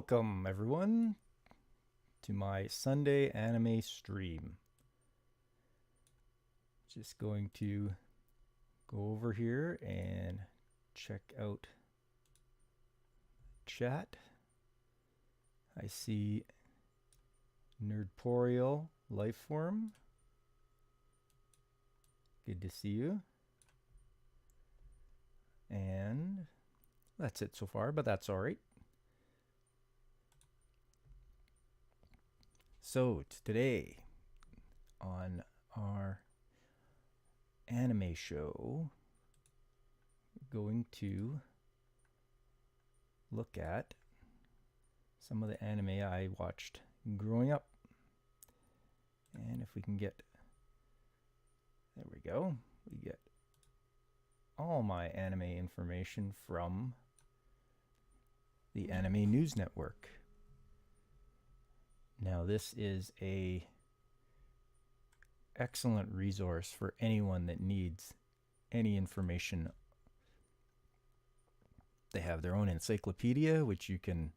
Welcome, everyone, to my Sunday anime stream. Just going to go over here and check out chat. I see Nerdporeal Lifeform. Good to see you. And that's it so far, but that's all right. So today on our anime show, we're going to look at some of the anime I watched growing up. And if we can get, there we go, we get all my anime information from the Anime News Network. Now this is a excellent resource for anyone that needs any information. They have their own encyclopedia, which you can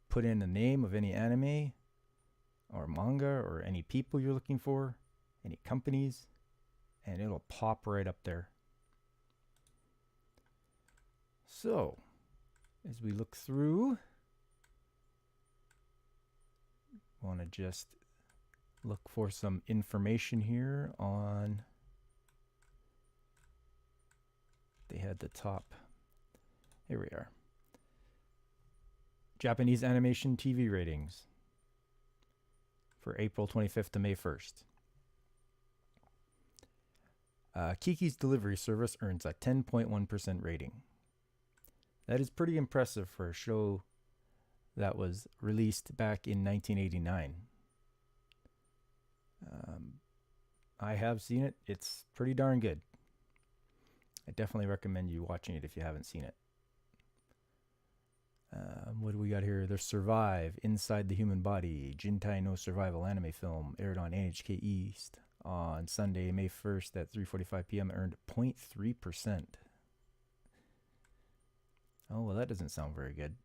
put in the name of any anime or manga or any people you're looking for, any companies, and it'll pop right up there. So, as we look through, want to just look for some information here on, they had the top, here we are, Japanese animation TV ratings for April 25th to May 1st. Kiki's Delivery Service earns a 10.1% rating. That is pretty impressive for a show that was released back in 1989. I have seen it. It's pretty darn good. I definitely recommend you watching it if you haven't seen it. What do we got here? There's Survive, Inside the Human Body, Jintai no Survival anime film, aired on NHK East on Sunday, May 1st at 3:45 p.m. earned 0.3%. Oh, well, that doesn't sound very good.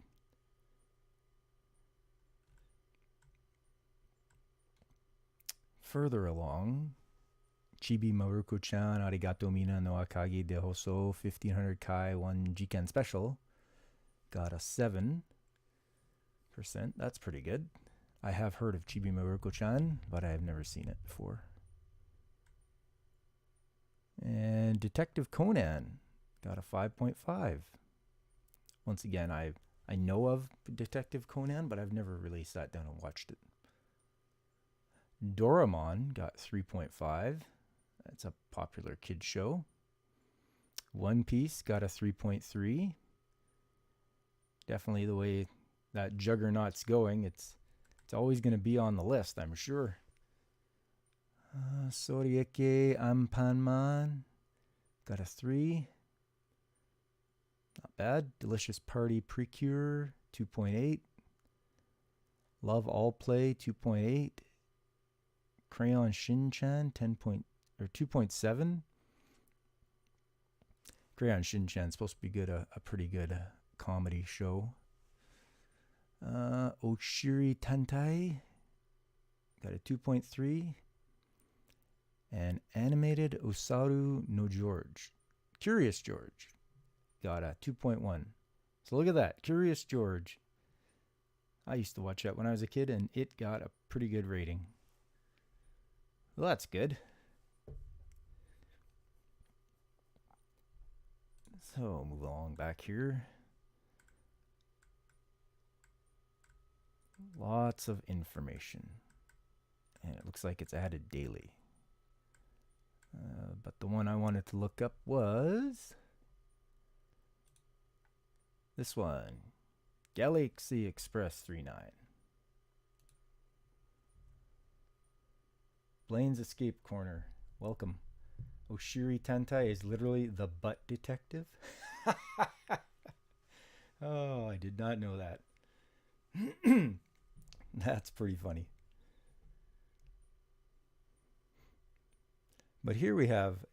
Further along, Chibi Maruko-chan Arigato Mina no Akagi de Hoso 1500 Kai 1 Jiken Special got a 7%. That's pretty good. I have heard of Chibi Maruko-chan, but I have never seen it before. And Detective Conan got a 5.5. Once again, I know of Detective Conan, but I've never really sat down and watched it. Doraemon got 3.5. That's a popular kids show. One Piece got a 3.3. Definitely the way that Juggernaut's going, it's always going to be on the list, I'm sure. Sorieke Ampanman got a 3. Not bad. Delicious Party Precure 2.8. Love All Play 2.8. Crayon Shin-chan 2.7. Crayon Shin-chan is supposed to be good, a pretty good comedy show. Oshiri Tantai got a 2.3. And Animated Osaru no George, Curious George, got a 2.1. So look at that, Curious George. I used to watch that when I was a kid, and it got a pretty good rating. Well, that's good. So move along back here. Lots of information. And it looks like it's added daily. But the one I wanted to look up was this one. Galaxy Express 39. Blaine's Escape Corner. Welcome. Oshiri Tantai is literally the butt detective. Oh, I did not know that. That's pretty funny. But here we have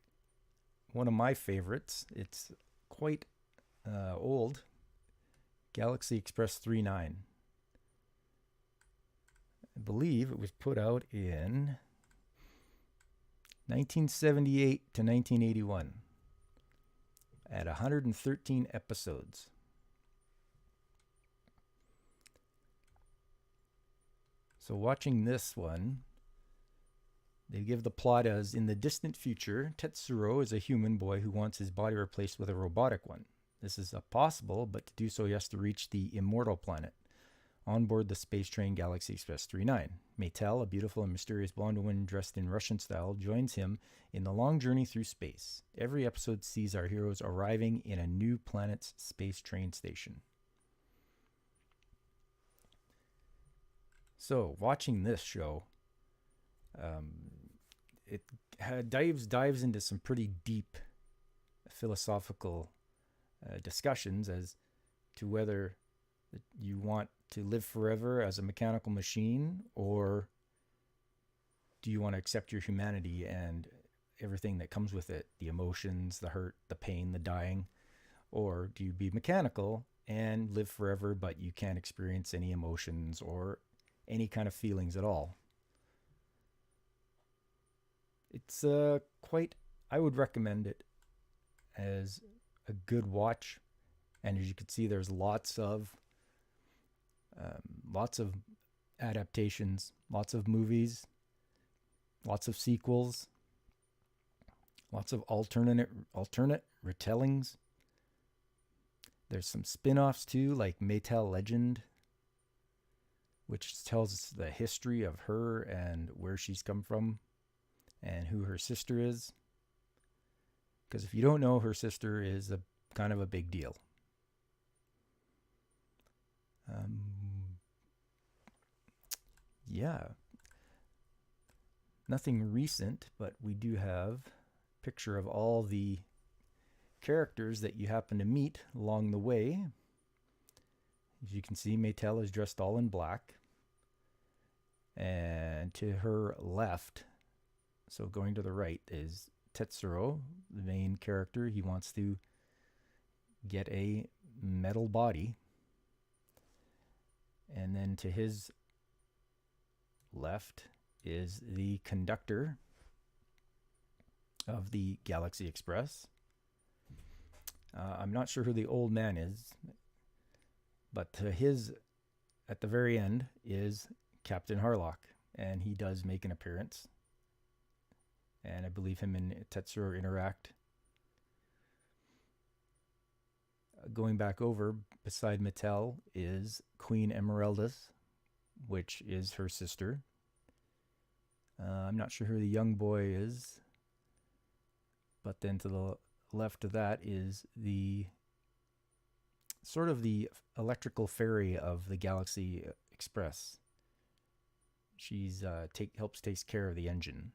one of my favorites. It's quite old. Galaxy Express 39. I believe it was put out in 1978 to 1981 at 113 episodes. So watching this one, they give the plot as, in the distant future, Tetsuro is a human boy who wants his body replaced with a robotic one. This is possible, but to do so he has to reach the immortal planet. On board the space train Galaxy Express 39, Maytel, a beautiful and mysterious blonde woman dressed in Russian style, joins him in the long journey through space. Every episode sees our heroes arriving in a new planet's space train station. So, watching this show, it dives into some pretty deep philosophical discussions as to whether you want to live forever as a mechanical machine, or do you want to accept your humanity and everything that comes with it, the emotions, the hurt, the pain, the dying, or do you be mechanical and live forever but you can't experience any emotions or any kind of feelings at all? It's I would recommend it as a good watch, and as you can see, there's lots of adaptations, lots of movies, lots of sequels, lots of alternate retellings. There's some spin-offs too, like Maytel Legend, which tells us the history of her and where she's come from and who her sister is. Because if you don't know, her sister is a kind of a big deal. Yeah. Nothing recent, but we do have a picture of all the characters that you happen to meet along the way. As you can see, Maytel is dressed all in black. And to her left, so going to the right, is Tetsuro, the main character. He wants to get a metal body. And then to his left is the conductor of the Galaxy Express. I'm not sure who the old man is, but to his, at the very end, is Captain Harlock, and he does make an appearance. And I believe him and Tetsuro interact. Going back over, beside Maytel is Queen Emeraldus, which is her sister. I'm not sure who the young boy is, but then to the left of that is the sort of the electrical fairy of the Galaxy Express. She's helps take care of the engine.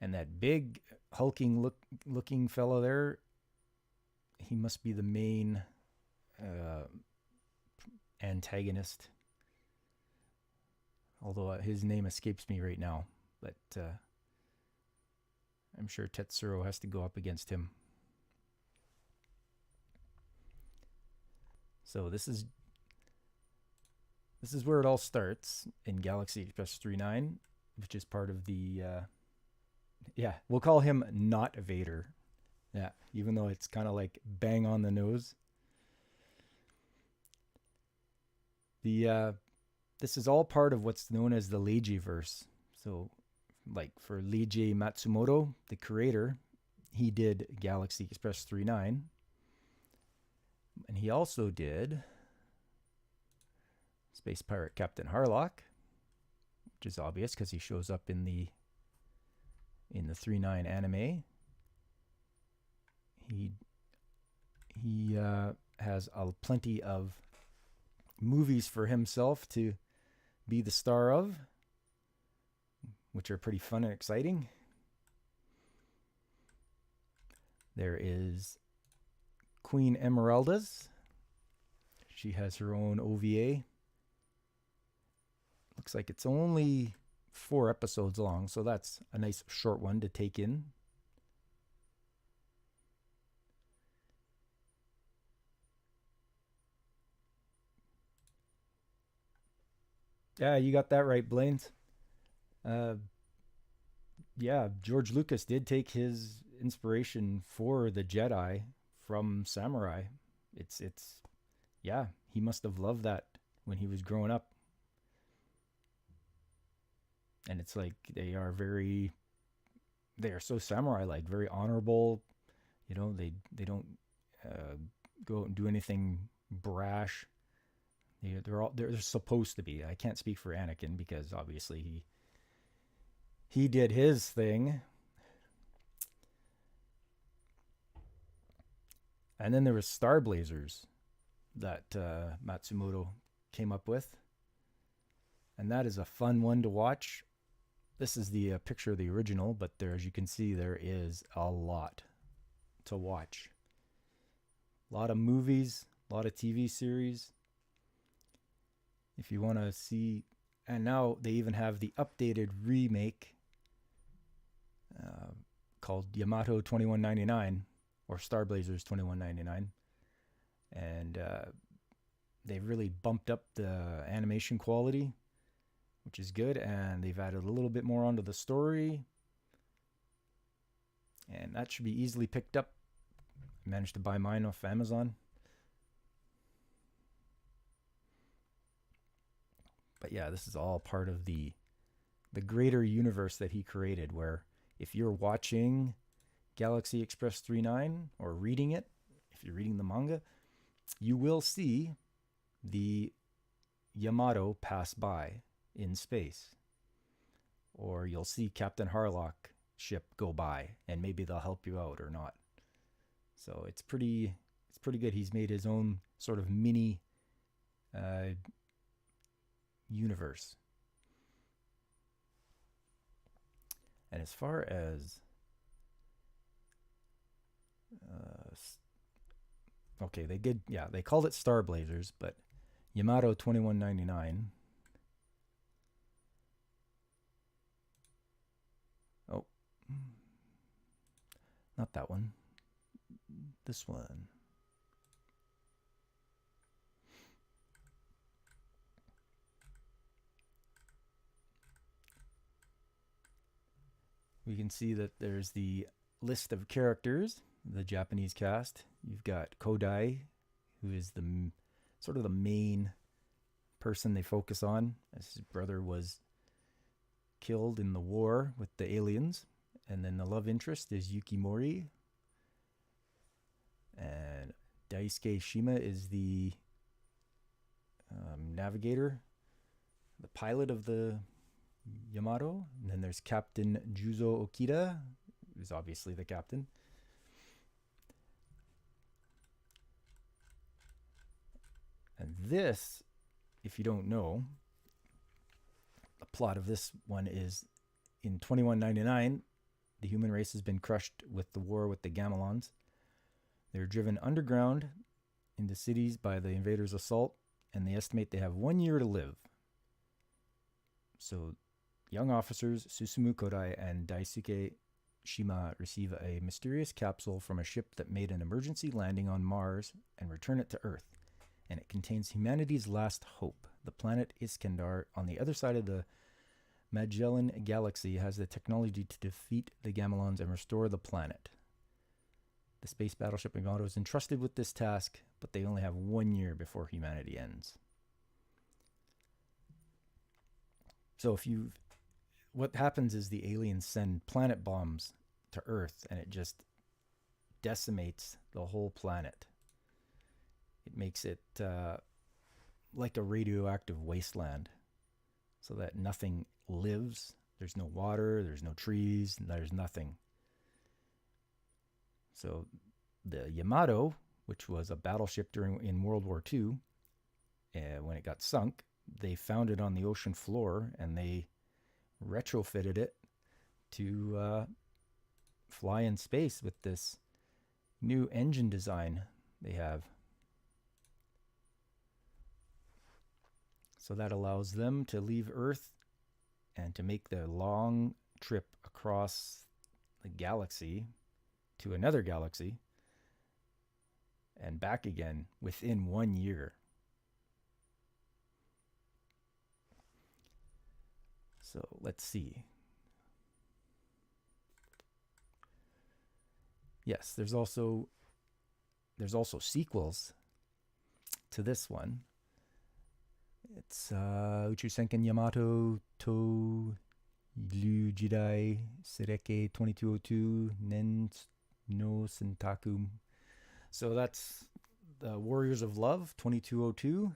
And that big hulking looking fellow there, he must be the main antagonist. Although his name escapes me right now, but I'm sure Tetsuro has to go up against him. So this is where it all starts in Galaxy Express 39, which is part of the we'll call him not Vader. Yeah, even though it's kind of like bang on the nose. This is all part of what's known as the Leijiverse. So, like for Leiji Matsumoto, the creator, he did Galaxy Express 39. And he also did Space Pirate Captain Harlock, which is obvious because he shows up in the 39 anime. He has plenty of movies for himself to be the star of, which are pretty fun and exciting. There is Queen Emeraldus. She has her own OVA. Looks like it's only 4 episodes long, so that's a nice short one to take in. Yeah, you got that right, Blaine. Uh, yeah, George Lucas did take his inspiration for the Jedi from samurai. It's yeah, he must have loved that when he was growing up. And it's like they are so samurai like, very honorable. They don't uh, go out and do anything brash. They're supposed to be. I can't speak for Anakin because obviously he did his thing. And then there was Star Blazers that Matsumoto came up with, and that is a fun one to watch. This is the picture of the original, but there, as you can see, there is a lot to watch. A lot of movies, a lot of TV series. If you want to see, and now they even have the updated remake uh, called Yamato 2199 or Star Blazers 2199, and they've really bumped up the animation quality, which is good, and they've added a little bit more onto the story, and that should be easily picked up. I managed to buy mine off Amazon. But yeah, this is all part of the greater universe that he created, where if you're watching Galaxy Express 39 or reading it, if you're reading the manga, you will see the Yamato pass by in space. Or you'll see Captain Harlock ship go by, and maybe they'll help you out or not. So it's pretty good. He's made his own sort of mini universe. And as far as okay, they called it Star Blazers, but Yamato 2199. Oh, not that one. This one. We can see that there's the list of characters, the Japanese cast. You've got Kodai, who is the sort of the main person they focus on, as his brother was killed in the war with the aliens. And then the love interest is Yukimori. And Daisuke Shima is the navigator, the pilot of the Yamato. And then there's Captain Juzo Okita, who's obviously the captain. And this, if you don't know, the plot of this one is in 2199, the human race has been crushed with the war with the Gamilons. They're driven underground into cities by the invaders' assault, and they estimate they have 1 year to live. So young officers Susumu Kodai and Daisuke Shima receive a mysterious capsule from a ship that made an emergency landing on Mars and return it to Earth. And it contains humanity's last hope. The planet Iskandar, on the other side of the Magellan Galaxy, has the technology to defeat the Gamilons and restore the planet. The space battleship Yamato is entrusted with this task, but they only have 1 year before humanity ends. So what happens is the aliens send planet bombs to Earth, and it just decimates the whole planet. It makes it like a radioactive wasteland, so that nothing lives. There's no water, there's no trees, there's nothing. So the Yamato, which was a battleship in World War II, when it got sunk, they found it on the ocean floor, and they retrofitted it to fly in space with this new engine design they have. So that allows them to leave Earth and to make the long trip across the galaxy to another galaxy and back again within 1 year. So let's see. Yes, there's also sequels to this one. It's Uchusenken Yamato to Ryu Jidai Sereke 2202 Nen no Sentaku. So that's the Warriors of Love 2202,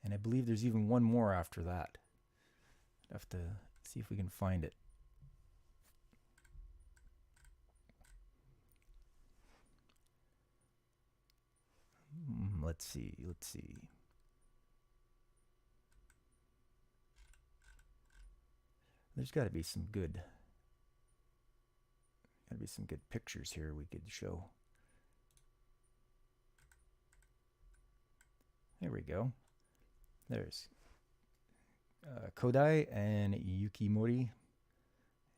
and I believe there's even one more after that. I have to see if we can find it. Let's see. There's got to be some good pictures here we could show. There we go. There's Kodai and Yukimori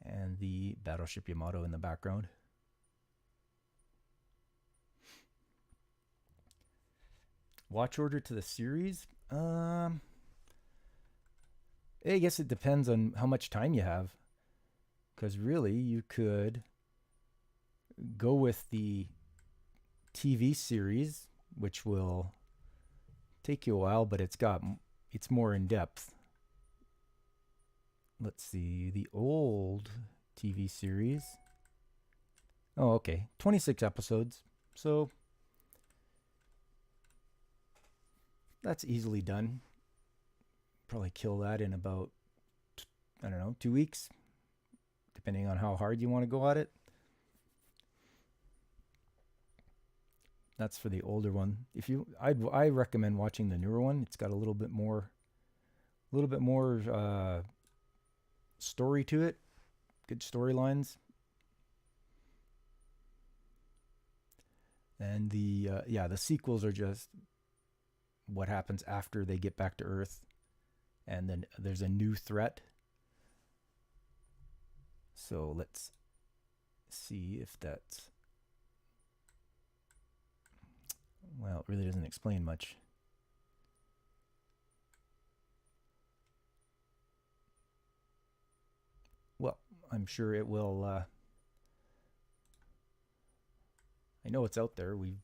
and the battleship Yamato in the background. Watch order to the series? I guess it depends on how much time you have. Because really, you could go with the TV series, which will take you a while, but it's more in depth. Let's see, the old TV series. Oh, okay, 26 episodes. So that's easily done. Probably kill that in about, 2 weeks, depending on how hard you want to go at it. That's for the older one. I recommend watching the newer one. It's got a little bit more story to it. Good storylines. And the sequels are just what happens after they get back to Earth, and then there's a new threat. So let's see if that's... Well, it really doesn't explain much. Well, I'm sure it will... I know it's out there. We've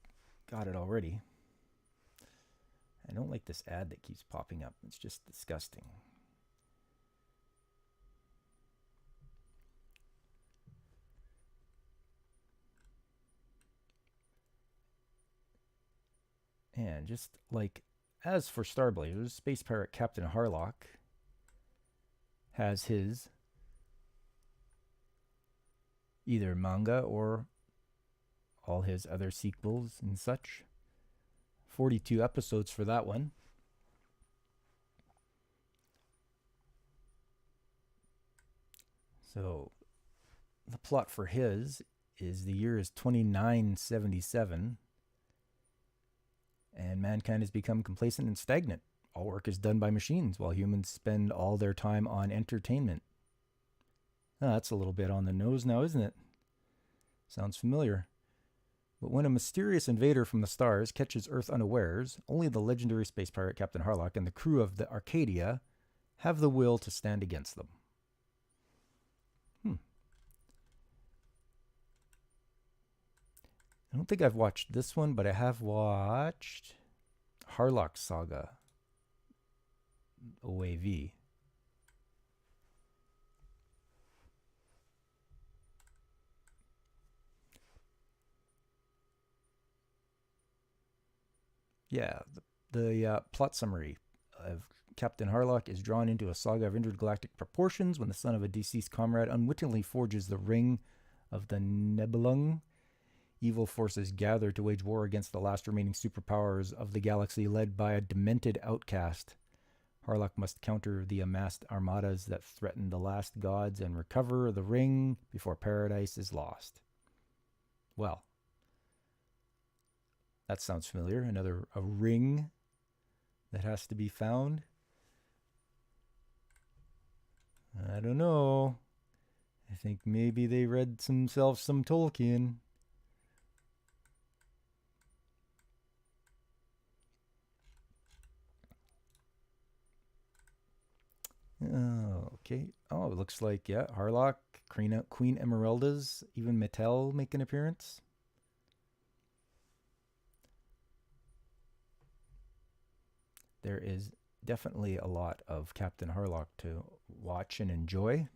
got it already. I don't like this ad that keeps popping up. It's just disgusting. And just like as for Star Blazers, Space Pirate Captain Harlock has his either manga or all his other sequels and such. 42 episodes for that one. So the plot for his is the year is 2977, and mankind has become complacent and stagnant. All work is done by machines, while humans spend all their time on entertainment. Oh, that's a little bit on the nose now, isn't it? Sounds familiar. But when a mysterious invader from the stars catches Earth unawares, only the legendary space pirate Captain Harlock and the crew of the Arcadia have the will to stand against them. I don't think I've watched this one, but I have watched Harlock Saga OAV. Yeah, the plot summary of Captain Harlock is drawn into a saga of intergalactic proportions when the son of a deceased comrade unwittingly forges the ring of the Nebelung. Evil forces gather to wage war against the last remaining superpowers of the galaxy, led by a demented outcast. Harlock must counter the amassed armadas that threaten the last gods and recover the ring before paradise is lost. Well, that sounds familiar. A ring that has to be found. I don't know. I think maybe they read themselves some Tolkien. Okay. Oh, it looks like, yeah, Harlock, Queen Emeraldas, even Mattel make an appearance. There is definitely a lot of Captain Harlock to watch and enjoy.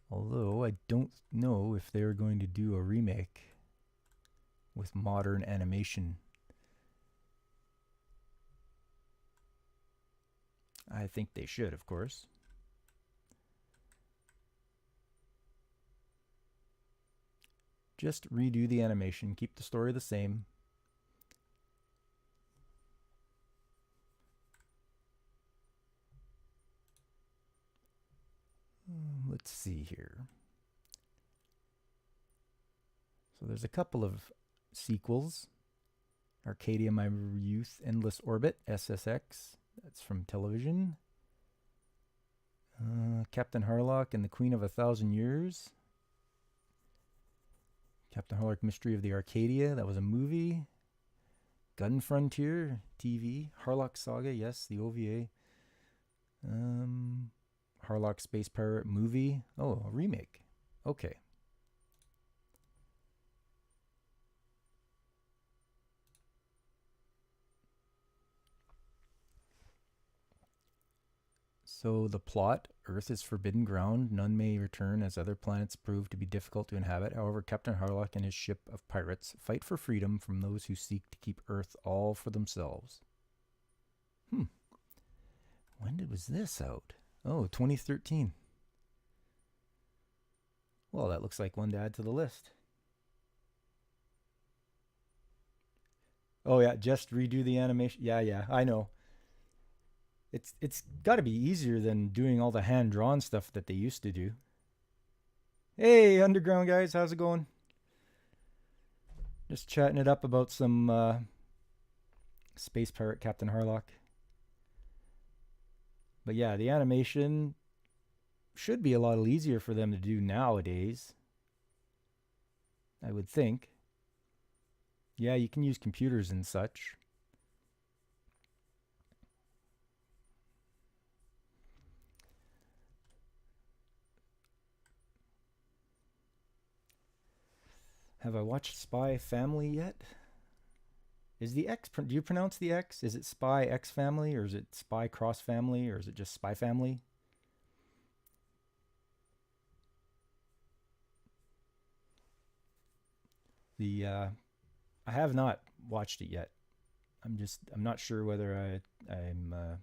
Although I don't know if they're going to do a remake with modern animation. I think they should, of course. Just redo the animation, keep the story the same. Let's see here. So there's a couple of sequels. Arcadia My Youth Endless Orbit, SSX. That's from television. Captain Harlock and the Queen of a Thousand Years. Captain Harlock Mystery of the Arcadia. That was a movie. Gun Frontier TV. Harlock Saga. Yes, the OVA. Harlock Space Pirate movie. Oh, a remake. Okay. So the plot, Earth is forbidden ground. None may return as other planets prove to be difficult to inhabit. However, Captain Harlock and his ship of pirates fight for freedom from those who seek to keep Earth all for themselves. When was this out? Oh, 2013. Well, that looks like one to add to the list. Oh yeah, just redo the animation. Yeah, I know. It's got to be easier than doing all the hand-drawn stuff that they used to do. Hey, Underground guys, how's it going? Just chatting it up about some Space Pirate Captain Harlock. But yeah, the animation should be a lot easier for them to do nowadays, I would think. Yeah, you can use computers and such. Have I watched Spy Family yet? Is the X, do you pronounce the X? Is it Spy X Family, or is it Spy Cross Family, or is it just Spy Family? I have not watched it yet. I'm not sure whether no,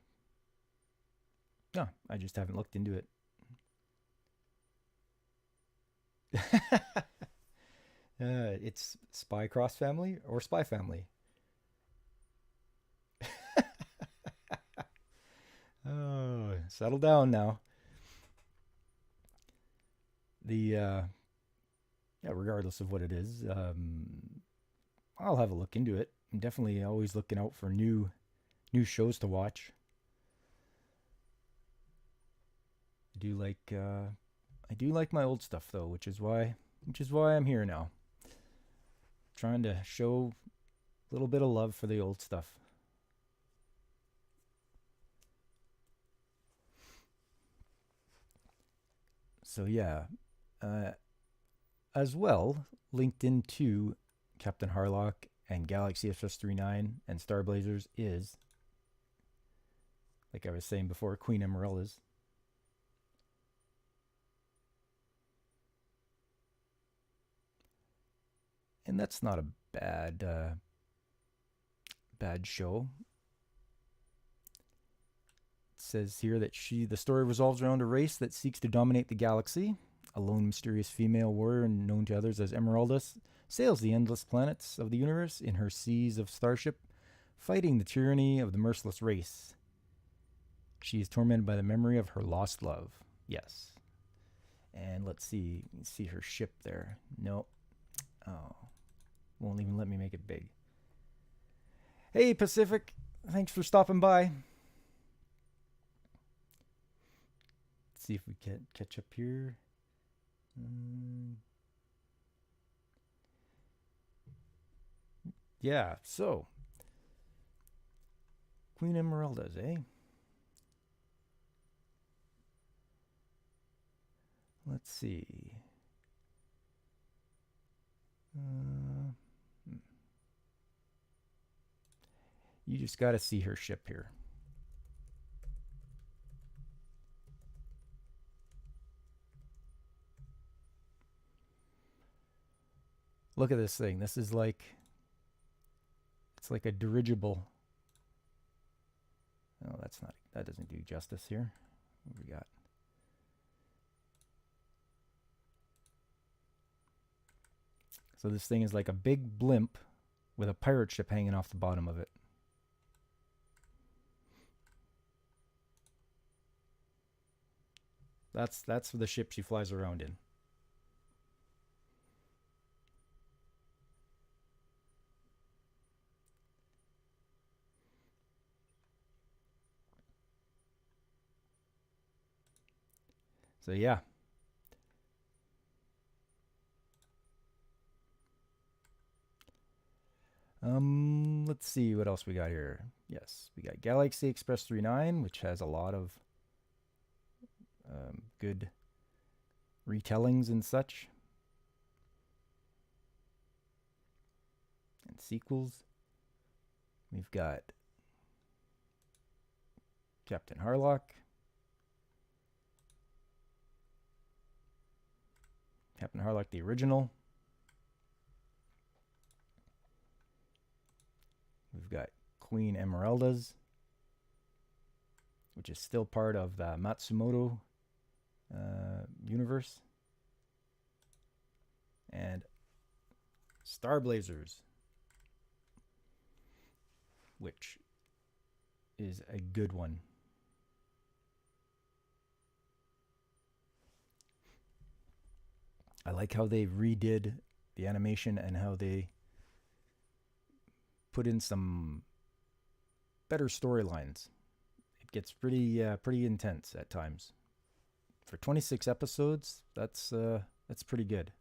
I just haven't looked into it. It's Spy Cross Family or Spy Family. Oh, settle down now. Yeah, regardless of what it is, I'll have a look into it. I'm definitely always looking out for new shows to watch. I do like my old stuff though, which is why I'm here now. Trying to show a little bit of love for the old stuff. So yeah, as well, linked into Captain Harlock and Galaxy SS39 and Star Blazers is, like I was saying before, Queen Emeraldas. And that's not a bad show. It says here that the story revolves around a race that seeks to dominate the galaxy. A lone mysterious female warrior known to others as Emeraldas sails the endless planets of the universe in her seas of starship, fighting the tyranny of the merciless race. She is tormented by the memory of her lost love. Yes. And let's see. You see her ship there. No. Oh. Won't even let me make it big. Hey, Pacific. Thanks for stopping by. Let's see if we can catch up here. Yeah, so Queen Emeraldas, eh? Let's see. You just got to see her ship here. Look at this thing. This is like, it's like a dirigible. Oh, that doesn't do justice here. What we got? So this thing is like a big blimp with a pirate ship hanging off the bottom of it. That's the ship she flies around in. So yeah. Let's see what else we got here. Yes, we got Galaxy Express 39, which has a lot of good retellings and such, and sequels. We've got Captain Harlock, Captain Harlock the original. We've got Queen Emeraldas, which is still part of the Matsumoto universe. And Star Blazers, which is a good one. I like how they redid the animation and how they put in some better storylines. It gets pretty intense at times. For 26 episodes, that's pretty good.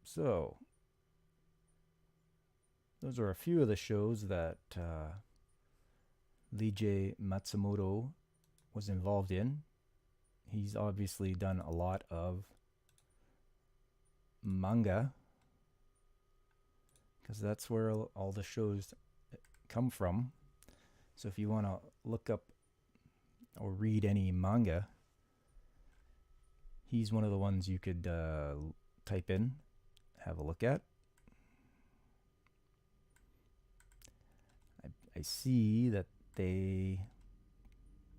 So, those are a few of the shows that Leiji Matsumoto was involved in. He's obviously done a lot of manga, because that's where all the shows come from. So if you want to look up or read any manga, he's one of the ones you could type in, have a look at. I see that they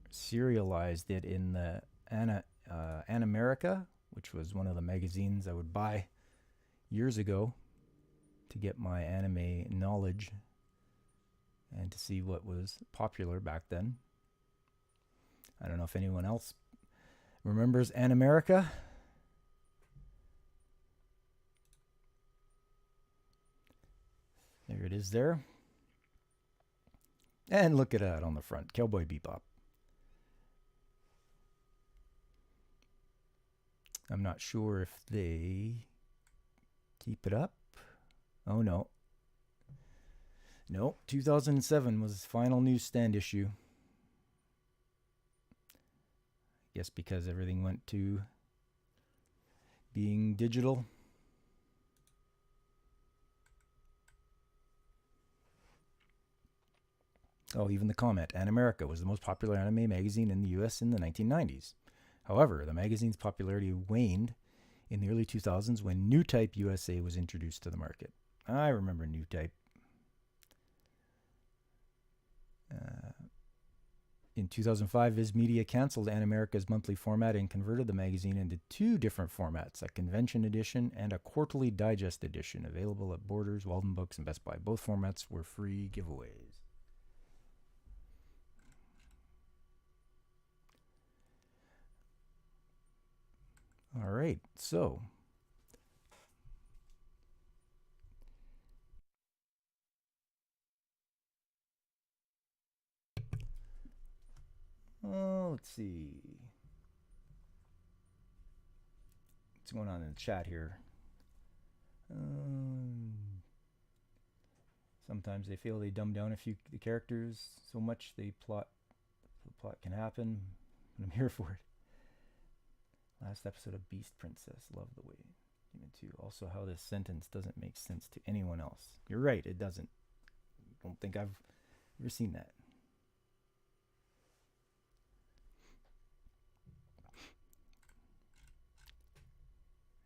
serialized it in the Animerica, which was one of the magazines I would buy years ago to get my anime knowledge and to see what was popular back then. I don't know if anyone else remembers Animerica. There it is there. And look at that on the front, Cowboy Bebop. I'm not sure if they keep it up. Oh no. No, 2007 was the final newsstand issue. I guess because everything went to being digital. Oh, even the comment, Animerica was the most popular anime magazine in the US in the 1990s. However, the magazine's popularity waned in the early 2000s when New Type USA was introduced to the market. I remember New Type. In 2005, Viz Media canceled Animerica's monthly format and converted the magazine into two different formats, a convention edition and a quarterly digest edition, available at Borders, Walden Books, and Best Buy. Both formats were free giveaways. All right, so Oh, let's see. What's going on in the chat here? Sometimes they feel they dumb down the characters so much the plot can happen. I'm here for it. Last episode of Beast Princess. Love the way. Even too. Also, how this sentence doesn't make sense to anyone else. You're right, it doesn't. I don't think I've ever seen that.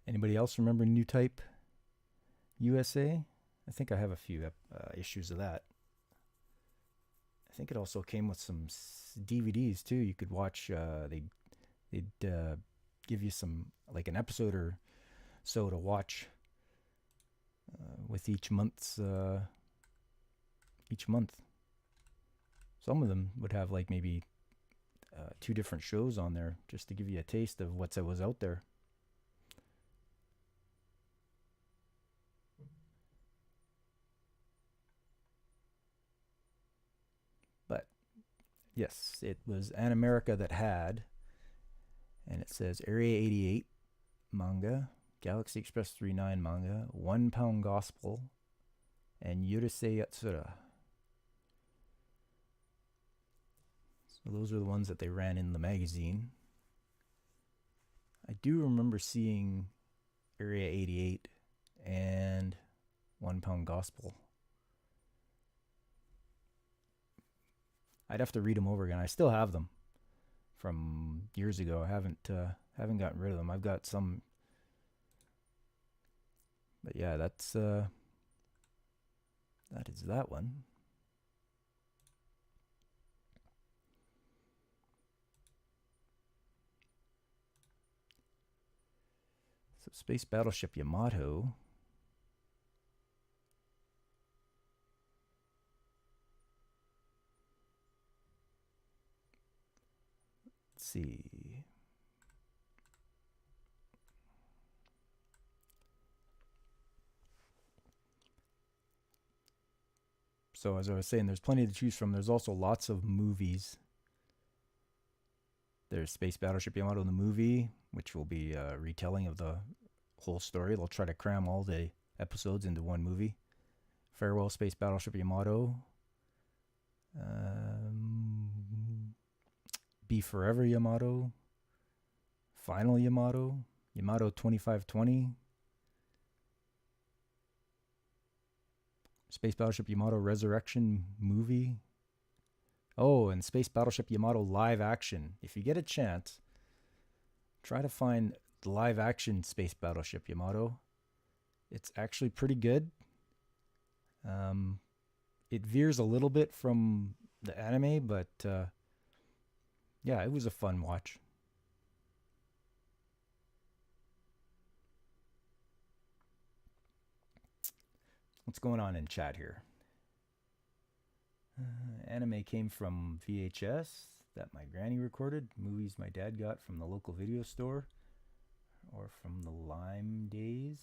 Anybody else remember New Type USA? I think I have a few issues of that. I think it also came with some DVDs too. You could watch. They'd give you some, like, an episode or so to watch with each month. Some of them would have like maybe 2 different shows on there just to give you a taste of what was out there. But yes, it was Animerica that had, and it says Area 88 manga, Galaxy Express 39 manga, 1 Pound Gospel, and Yurusei Yatsura. So those are the ones that they ran in the magazine. I do remember seeing Area 88 and 1 Pound Gospel. I'd have to read them over again. I still have them from years ago. I haven't gotten rid of them. I've got some, but yeah, that is that one. So Space Battleship Yamato. Let's see. So as I was saying, there's plenty to choose from. There's also lots of movies. There's Space Battleship Yamato, the movie, which will be a retelling of the whole story. They'll try to cram all the episodes into one movie. Farewell Space Battleship Yamato. Be Forever Yamato. Final Yamato. Yamato 2520. Space Battleship Yamato Resurrection movie. Oh, and Space Battleship Yamato live action. If you get a chance, try to find the live action Space Battleship Yamato. It's actually pretty good. It veers a little bit from the anime, but yeah, it was a fun watch. What's going on in chat here? Anime came from VHS that my granny recorded. Movies my dad got from the local video store or from the Lime days.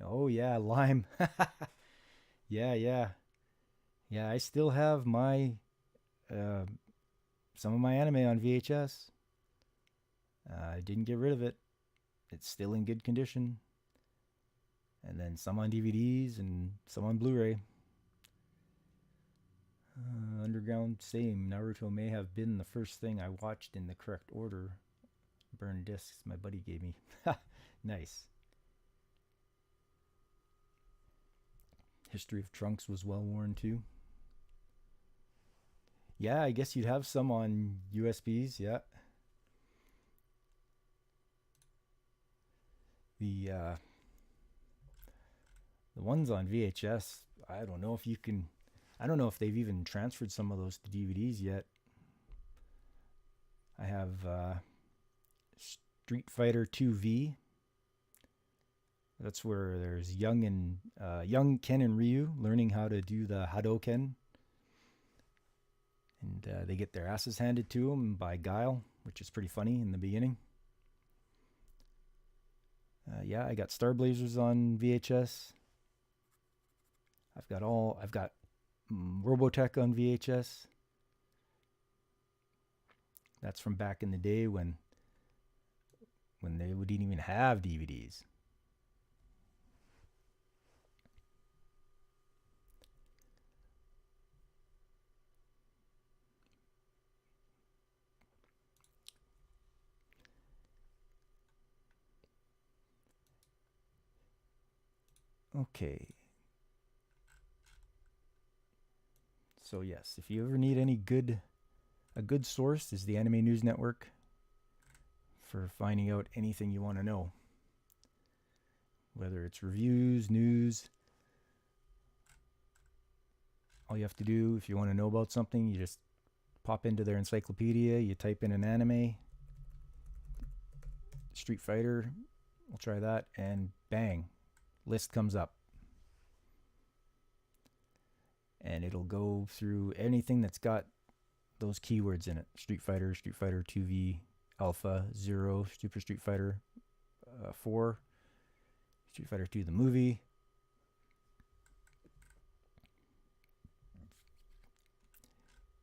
Oh yeah, Lime. Yeah. I still have my some of my anime on VHS. I didn't get rid of it. It's still in good condition. And then some on DVDs and some on Blu-ray. Underground, same. Naruto may have been the first thing I watched in the correct order. Burned discs my buddy gave me. Nice. History of Trunks was well worn too. Yeah, I guess you'd have some on USBs, yeah. The ones on VHS, I don't know if they've even transferred some of those to DVDs yet. I have Street Fighter 2V. That's where there's young Ken and Ryu learning how to do the Hadouken. And they get their asses handed to them by Guile, which is pretty funny in the beginning. Yeah, I got Star Blazers on VHS. I've got Robotech on VHS. That's from back in the day when they wouldn't even have DVDs. Okay. So yes, if you ever need a good source is the Anime News Network for finding out anything you want to know. Whether it's reviews, news, all you have to do if you want to know about something, you just pop into their encyclopedia, you type in an anime, Street Fighter, we'll try that, and bang, list comes up. And it'll go through anything that's got those keywords in it. Street Fighter 2V, Alpha, Zero, Super Street Fighter 4, Street Fighter 2 the movie.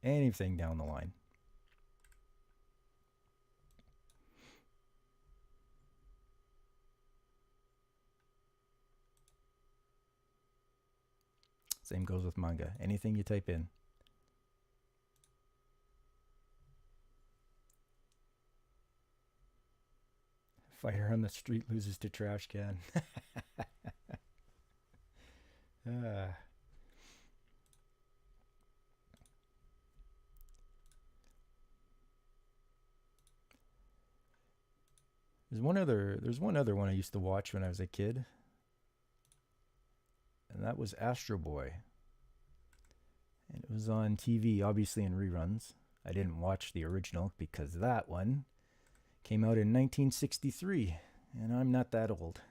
Anything down the line. Same goes with manga. Anything you type in. Fighter on the street loses to trash can. There's one other one I used to watch when I was a kid. And that was Astro Boy. And it was on TV, obviously in reruns. I didn't watch the original because that one came out in 1963, and I'm not that old.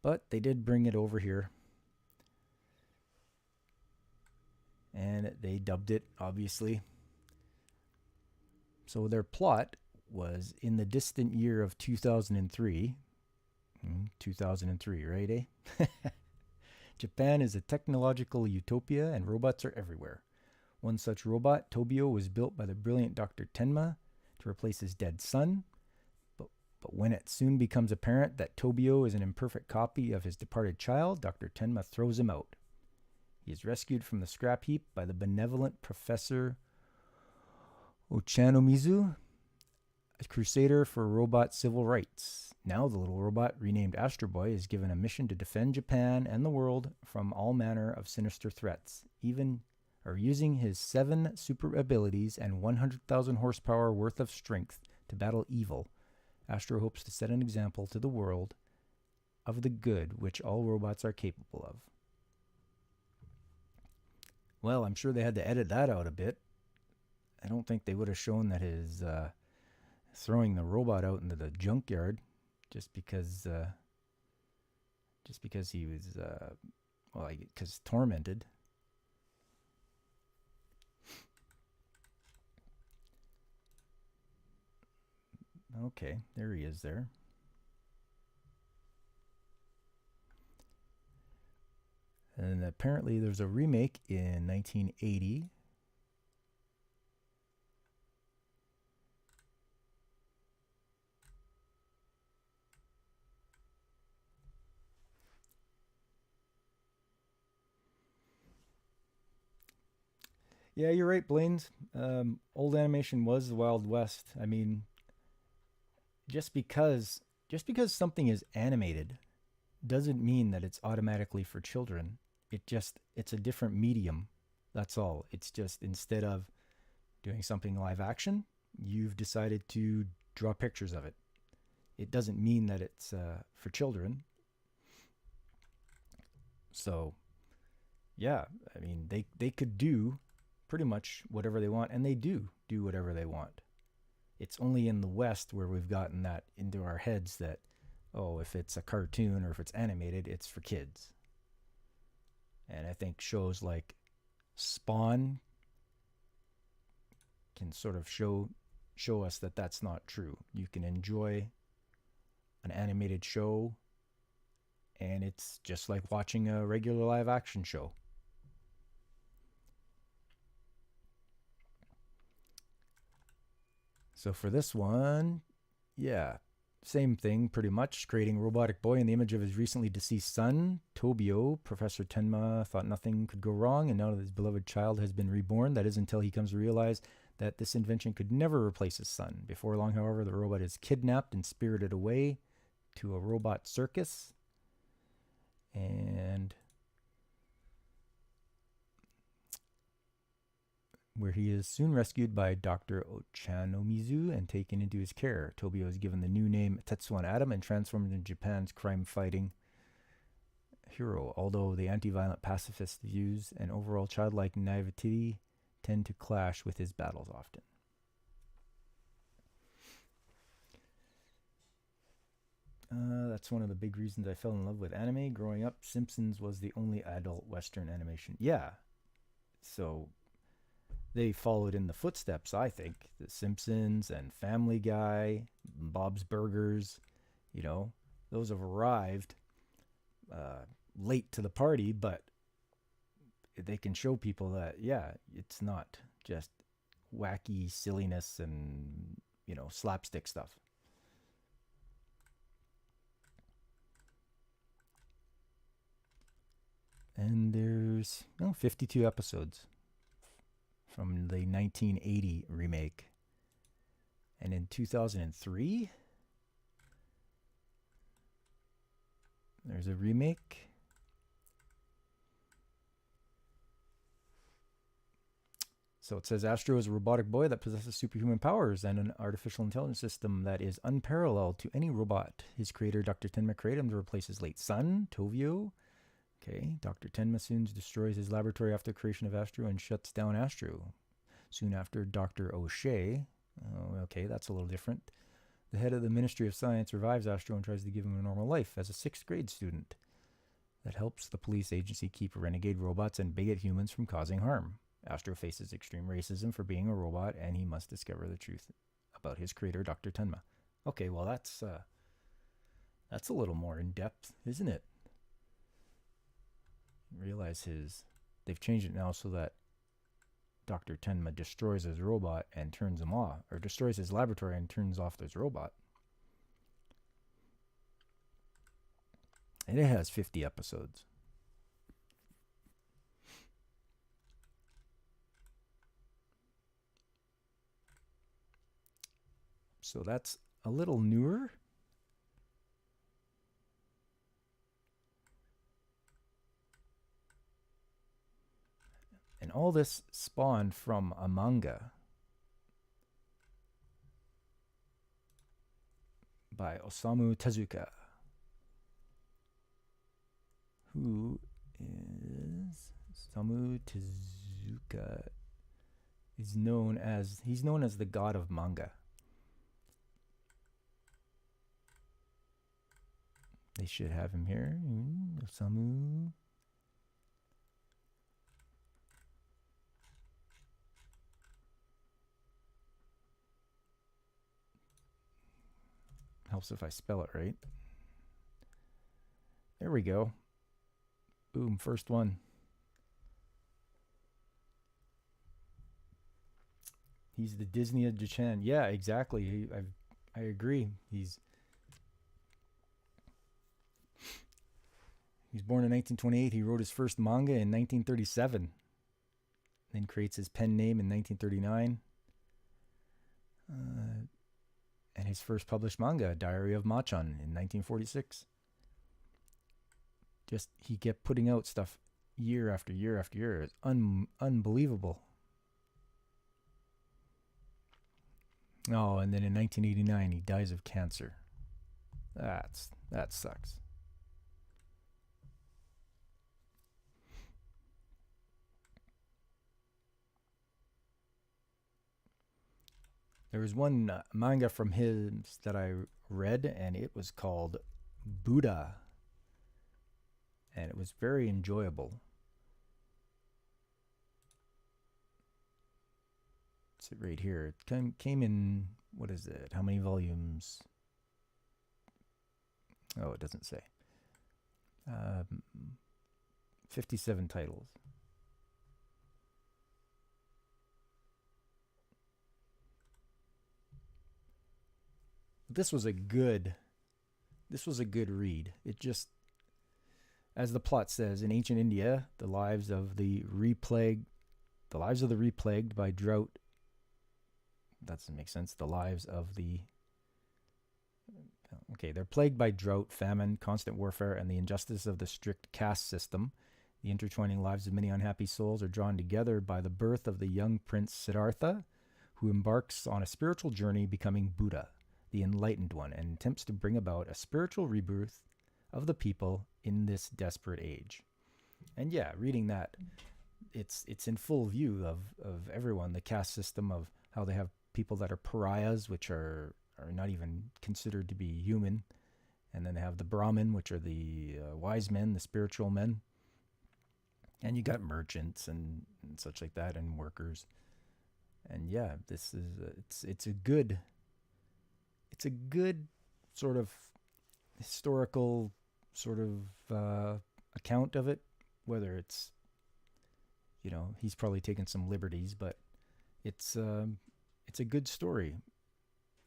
But they did bring it over here. And they dubbed it, obviously. So their plot was in the distant year of 2003. 2003, right, eh? Japan is a technological utopia and robots are everywhere. One such robot, Tobio, was built by the brilliant Dr. Tenma to replace his dead son. But when it soon becomes apparent that Tobio is an imperfect copy of his departed child, Dr. Tenma throws him out. He is rescued from the scrap heap by the benevolent Professor Ochanomizu, a crusader for robot civil rights. Now the little robot, renamed Astro Boy, is given a mission to defend Japan and the world from all manner of sinister threats, using his 7 super abilities and 100,000 horsepower worth of strength to battle evil. Astro hopes to set an example to the world of the good which all robots are capable of. Well, I'm sure they had to edit that out a bit. I don't think they would have shown that his throwing the robot out into the junkyard just because he was because tormented. Okay, there he is there. And apparently there's a remake in 1980. Yeah, you're right, Blaines. Old animation was the Wild West. I mean, just because something is animated doesn't mean that it's automatically for children. It's a different medium. That's all. It's just instead of doing something live action, you've decided to draw pictures of it. It doesn't mean that it's for children. So, yeah, I mean, they could do pretty much whatever they want, and they do whatever they want. It's only in the West where we've gotten that into our heads that, oh, if it's a cartoon or if it's animated, it's for kids. And I think shows like Spawn can sort of show us that that's not true. You can enjoy an animated show, and it's just like watching a regular live action show. So for this one, yeah, same thing pretty much. Creating a robotic boy in the image of his recently deceased son, Tobio. Professor Tenma thought nothing could go wrong, and now that his beloved child has been reborn, that is until he comes to realize that this invention could never replace his son. Before long, however, the robot is kidnapped and spirited away to a robot circus. And where he is soon rescued by Dr. Ochanomizu and taken into his care. Tobio is given the new name Tetsuan Atom and transformed into Japan's crime-fighting hero. Although the anti-violent pacifist views and overall childlike naivety tend to clash with his battles often. That's one of the big reasons I fell in love with anime. Growing up, Simpsons was the only adult Western animation. Yeah. So they followed in the footsteps, I think. The Simpsons and Family Guy, Bob's Burgers, you know, those have arrived late to the party, but they can show people that, yeah, it's not just wacky silliness and, you know, slapstick stuff. And there's 52 episodes from the 1980 remake. And in 2003, there's a remake. So it says Astro is a robotic boy that possesses superhuman powers and an artificial intelligence system that is unparalleled to any robot. His creator, Dr. Tenma, created him to replace his late son, Tovio. Okay, Dr. Tenma soon destroys his laboratory after the creation of Astro and shuts down Astro. Soon after, Dr. O'Shea, okay, that's a little different. The head of the Ministry of Science revives Astro and tries to give him a normal life as a 6th grade student. That helps the police agency keep renegade robots and bigot humans from causing harm. Astro faces extreme racism for being a robot, and he must discover the truth about his creator, Dr. Tenma. Okay, well, that's a little more in-depth, isn't it? Realize they've changed it now so that Dr. Tenma destroys his robot and turns him off, or destroys his laboratory and turns off this robot. And it has 50 episodes. So that's a little newer. And all this spawned from a manga by Osamu Tezuka, who is Osamu Tezuka is known as the god of manga. They should have him here. Osamu. Helps if I spell it right. There we go. Boom, first one. He's the Disney of Japan. Yeah, exactly. I agree. He's born in 1928. He wrote his first manga in 1937. Then creates his pen name in 1939. And his first published manga, Diary of Machan, in 1946. Just, he kept putting out stuff year after year after year. It's unbelievable. Oh, and then in 1989, he dies of cancer. That sucks. There was one manga from his that I read, and it was called Buddha. And it was very enjoyable. It's right here. It came in, what is it? How many volumes? Oh, it doesn't say. 57 titles. This was a good read. It just, as the plot says, in ancient India, the lives of the replagued by drought. That doesn't make sense. The lives of the they're plagued by drought, famine, constant warfare, and the injustice of the strict caste system. The intertwining lives of many unhappy souls are drawn together by the birth of the young prince Siddhartha, who embarks on a spiritual journey becoming Buddha, the enlightened one, and attempts to bring about a spiritual rebirth of the people in this desperate age. And yeah, reading that, it's in full view of everyone, the caste system, of how they have people that are pariahs, which are not even considered to be human. And then they have the Brahmin, which are the wise men, the spiritual men. And you got merchants and such like that, and workers. And yeah, this is it's a good sort of historical sort of account of it. Whether it's, he's probably taken some liberties, but it's a good story.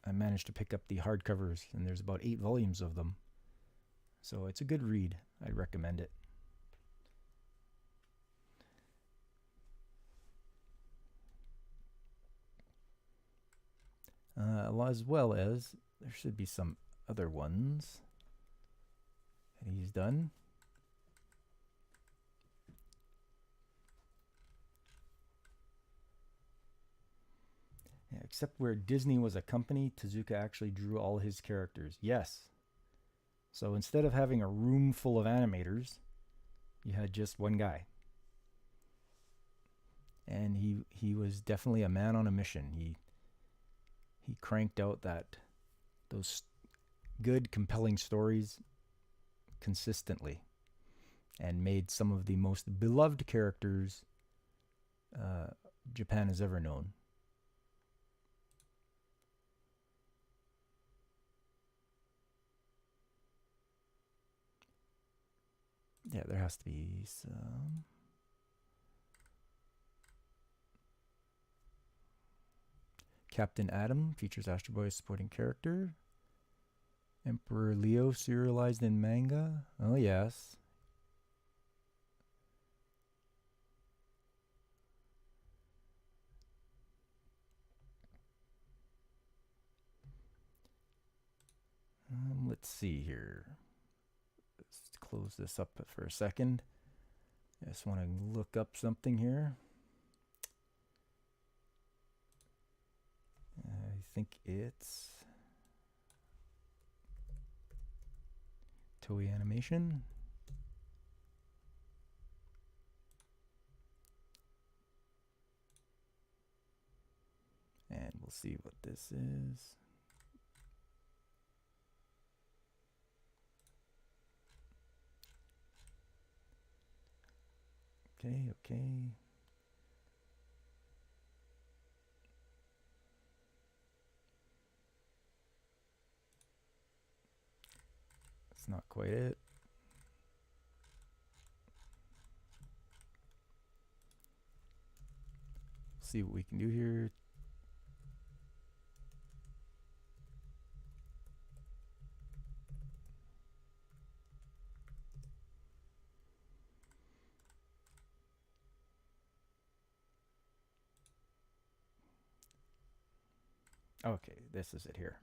I managed to pick up the hardcovers, and there's about 8 volumes of them. So it's a good read. I recommend it. As well as there should be some other ones that he's done. Yeah, except where Disney was a company, Tezuka actually drew all his characters. Yes. So instead of having a room full of animators, you had just one guy. And he was definitely a man on a mission. He cranked out those good, compelling stories consistently, and made some of the most beloved characters Japan has ever known. Yeah, there has to be some. Captain Atom features Astro Boy as supporting character. Emperor Leo serialized in manga. Oh, yes. Let's see here. Let's close this up for a second. I just want to look up something here. I think it's Toei Animation. And we'll see what this is. Okay. That's not quite it. See what we can do here. Okay, this is it here.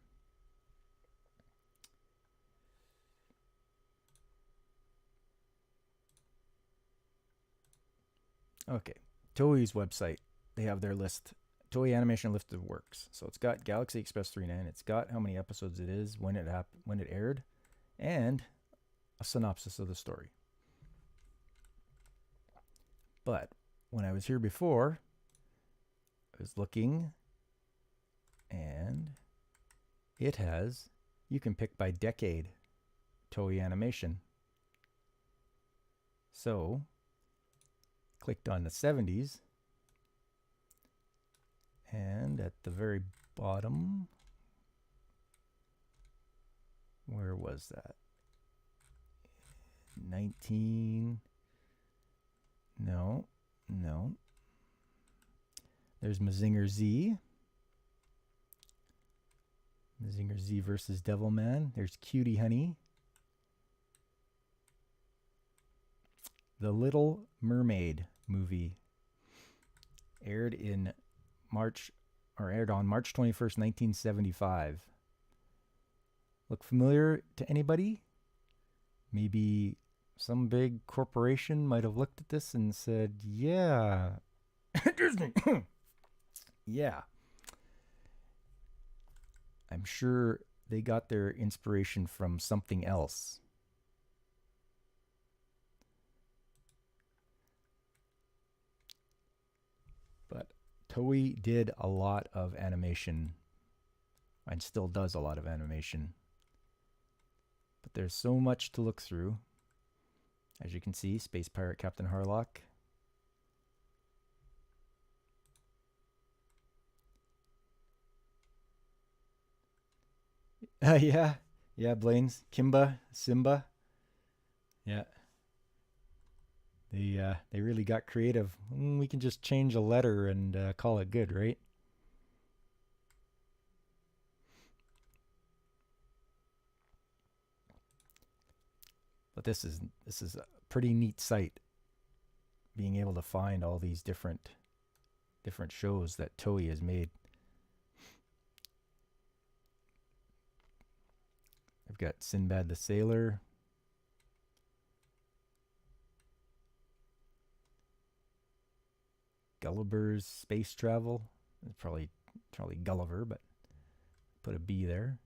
Okay, Toei's website, they have their list, Toei Animation list of works. So it's got Galaxy Express 39. It's got how many episodes it is, when it aired, and a synopsis of the story. But when I was here before, I was looking, and it has, you can pick by decade, Toei Animation. So clicked on the 70s, and at the very bottom, where was that? 19. No. There's Mazinger Z. Zinger Z versus Devilman. There's Cutie Honey. The Little Mermaid movie aired on March 21st, 1975. Look familiar to anybody? Maybe some big corporation might have looked at this and said, yeah, Disney. Yeah. I'm sure they got their inspiration from something else. But Toei did a lot of animation and still does a lot of animation. But there's so much to look through. As you can see, Space Pirate Captain Harlock. Yeah, Blaine's Kimba, Simba. Yeah, they really got creative. We can just change a letter and call it good, right? But this is a pretty neat site. Being able to find all these different shows that Toei has made. I've got Sinbad the Sailor. Gulliver's Space Travel. It's probably Gulliver, but put a B there.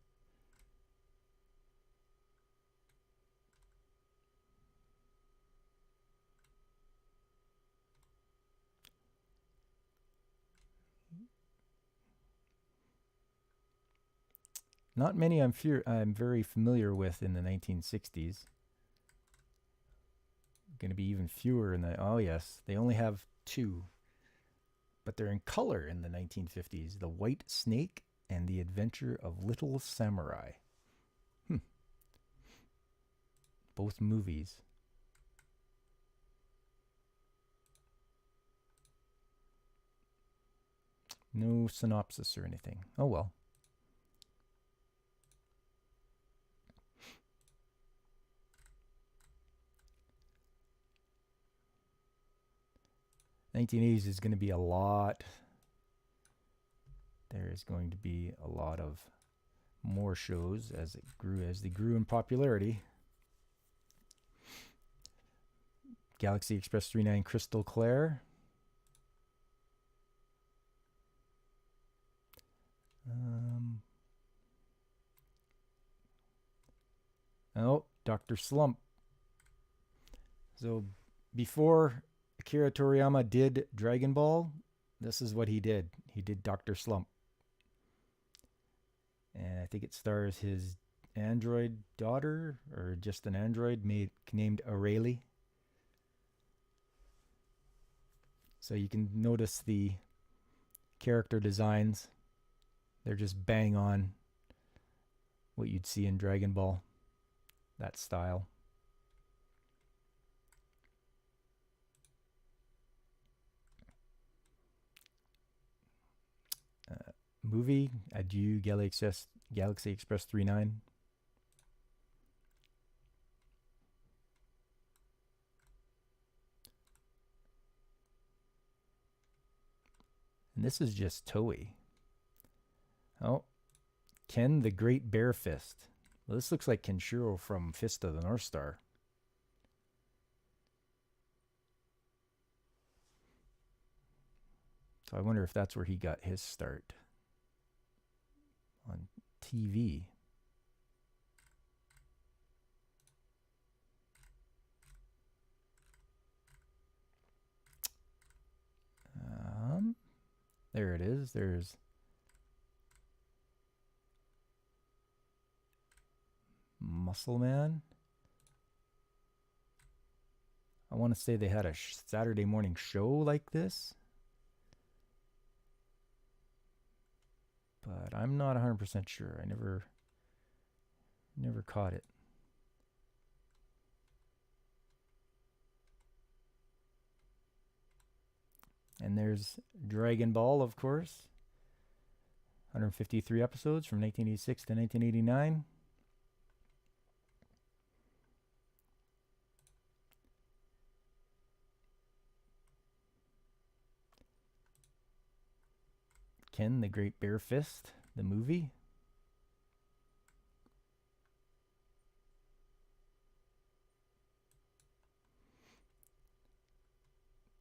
Not many I'm very familiar with in the 1960s. Going to be even fewer in the... Oh, yes. They only have 2. But they're in color in the 1950s. The White Snake and The Adventure of Little Samurai. Both movies. No synopsis or anything. Oh, well. '80s is going to be a lot. There is going to be a lot of more shows as they grew in popularity. Galaxy Express 39 Crystal Claire. Oh, Dr. Slump. So before Akira Toriyama did Dragon Ball, this is what he did. He did Dr. Slump. And I think it stars his android daughter, or just an android named Aurelie. So you can notice the character designs. They're just bang on what you'd see in Dragon Ball. That style. Movie, Adieu Galaxy Express 39. And this is just Toei. Oh, Ken the Great Bear Fist. Well, this looks like Kenshiro from Fist of the North Star. So I wonder if that's where he got his start on TV. There it is. There's Muscle Man. I want to say they had a Saturday morning show like this, but I'm not 100% sure. I never caught it. And there's Dragon Ball, of course. 153 episodes from 1986 to 1989. Ken the Great Bare Fist, the movie.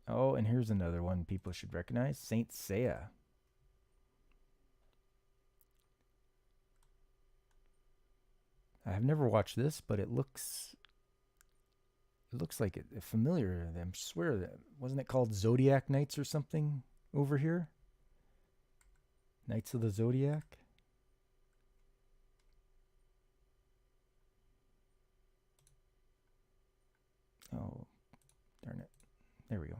Oh, and here's another one people should recognize, Saint Seiya. I have never watched this, but it looks like it familiar. I swear that wasn't it called Zodiac Knights or something over here? Knights of the Zodiac. Oh, darn it. There we go.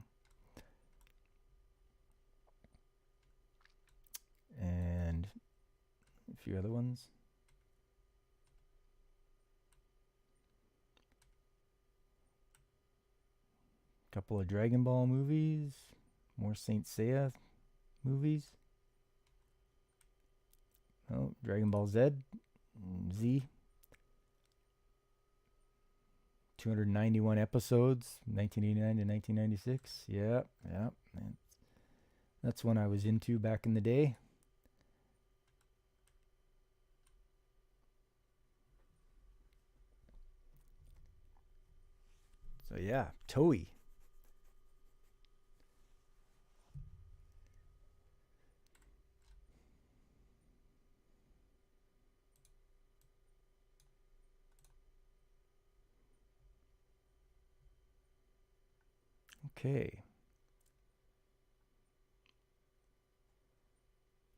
And a few other ones. Couple of Dragon Ball movies. More Saint Seiya movies. Oh, Dragon Ball Z. 291 episodes, 1989 to 1996. Yep. That's one I was into back in the day. So yeah, Toei. Okay.